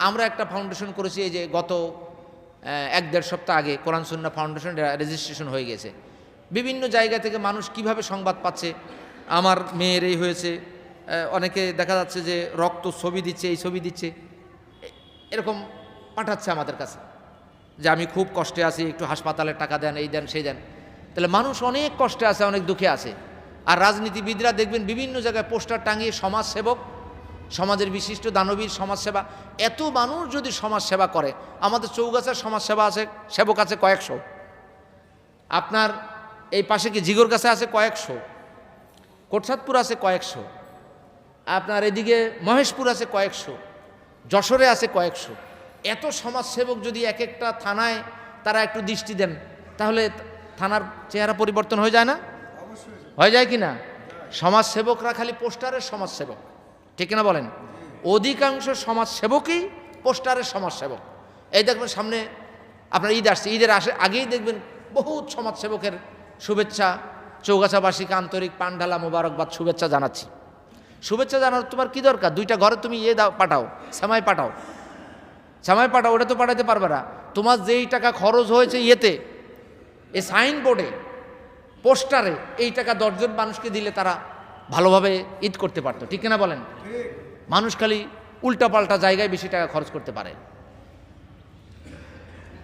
আমরা একটা ফাউন্ডেশন করেছি, এই যে গত 1-1.5 সপ্তাহ আগে কোরআন সুন্নাহ ফাউন্ডেশন রেজিস্ট্রেশন হয়ে গেছে। বিভিন্ন জায়গা থেকে মানুষ কিভাবে সংবাদ পাচ্ছে, আমার মেয়ের এই হয়েছে, অনেকে দেখা যাচ্ছে যে রক্ত ছবি দিচ্ছে, এই ছবি দিচ্ছে, এরকম পাঠাচ্ছে আমাদের কাছে যে আমি খুব কষ্টে আছি, একটু হাসপাতালের টাকা দেন, এই দেন সেই দেন। তাহলে মানুষ অনেক কষ্টে আছে, অনেক দুঃখে আছে। আর রাজনীতিবিদরা দেখবেন বিভিন্ন জায়গায় পোস্টার টাঙিয়ে সমাজসেবক, সমাজের বিশিষ্ট দানবীর সমাজসেবা। এত মানুষ যদি সমাজসেবা করে, আমাদের চৌগাছার সমাজসেবা আছে, সেবক আছে কয়েকশো, আপনার এই পাশে কি জিগর কাছে আছে কয়েকশো, কোটসাদপুর আছে কয়েকশো, আপনার এদিকে মহেশপুর আছে কয়েকশো, যশোরে আছে কয়েকশো। এত সমাজসেবক যদি এক একটা থানায় তারা একটু দৃষ্টি দেন, তাহলে থানার চেহারা পরিবর্তন হয়ে যায় না? হয়ে যায় কি না? সমাজসেবকরা খালি পোস্টারের সমাজসেবক, ঠিক না বলেন? অধিকাংশ সমাজসেবকই পোস্টারের সমাজসেবক। এই দেখবেন সামনে আপনার ঈদ আসছে, ঈদের আগেই দেখবেন বহুত সমাজসেবকের শুভেচ্ছা। চৌগাছাবাসীকে আন্তরিক পানঢালা মোবারকবাদ শুভেচ্ছা জানাচ্ছি। শুভেচ্ছা জানার তোমার কি দরকার? 2টা ঘরে তুমি দাও, পাঠাও, সামাই পাঠাও, সামাই পাঠাও, ওটা তো পাঠাতে পারবে না। তোমার যেই টাকা খরচ হয়েছে এই সাইনবোর্ডে, পোস্টারে, এই টাকা 10 জন মানুষকে দিলে তারা ভালোভাবে ঈদ করতে পারতো, ঠিক না বলেন? মানুষ খালি উল্টাপাল্টা জায়গায় বেশি টাকা খরচ করতে পারে।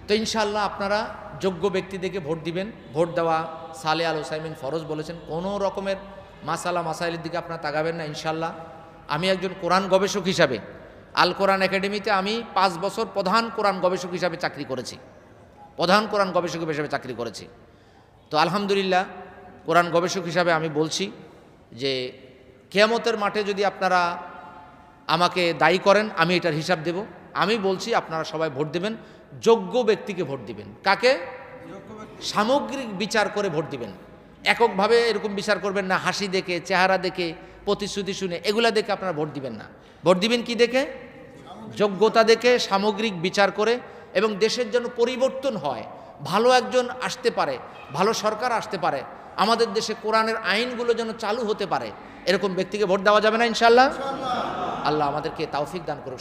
তো ইনশাআল্লাহ আপনারা যোগ্য ব্যক্তি দেখে ভোট দিবেন। ভোট দেওয়া সালে আল হোসাইমিন ফরজ বলেছেন। কোনো রকমের মাসাইলের দিকে আপনারা তাকাবেন না ইনশাআল্লাহ। আমি একজন কোরআন গবেষক হিসাবে আল কোরআন একাডেমিতে আমি 5 বছর প্রধান কোরআন গবেষক হিসাবে চাকরি করেছি, প্রধান কোরআন গবেষক হিসাবে চাকরি করেছি। তো আলহামদুলিল্লাহ কোরআন গবেষক হিসাবে আমি বলছি যে কিয়ামতের মাঠে যদি আপনারা আমাকে দায়ী করেন, আমি এটার হিসাব দেব। আমি বলছি আপনারা সবাই ভোট দেবেন, যোগ্য ব্যক্তিকে ভোট দিবেন। কাকে? সামগ্রিক বিচার করে ভোট দিবেন। এককভাবে এরকম বিচার করবেন না, হাসি দেখে, চেহারা দেখে, প্রতিশ্রুতি শুনে, এগুলা দেখে আপনারা ভোট দিবেন না। ভোট দিবেন কি দেখে? যোগ্যতা দেখে, সামগ্রিক বিচার করে, এবং দেশের জন্য পরিবর্তন হয়, ভালো একজন আসতে পারে, ভালো সরকার আসতে পারে, আমাদের দেশে কোরআনের আইনগুলো যেন চালু হতে পারে, এরকম ব্যক্তিকে ভোট দেওয়া যাবে না ইনশাআল্লাহ। আল্লাহ আমাদেরকে তৌফিক দান করুক।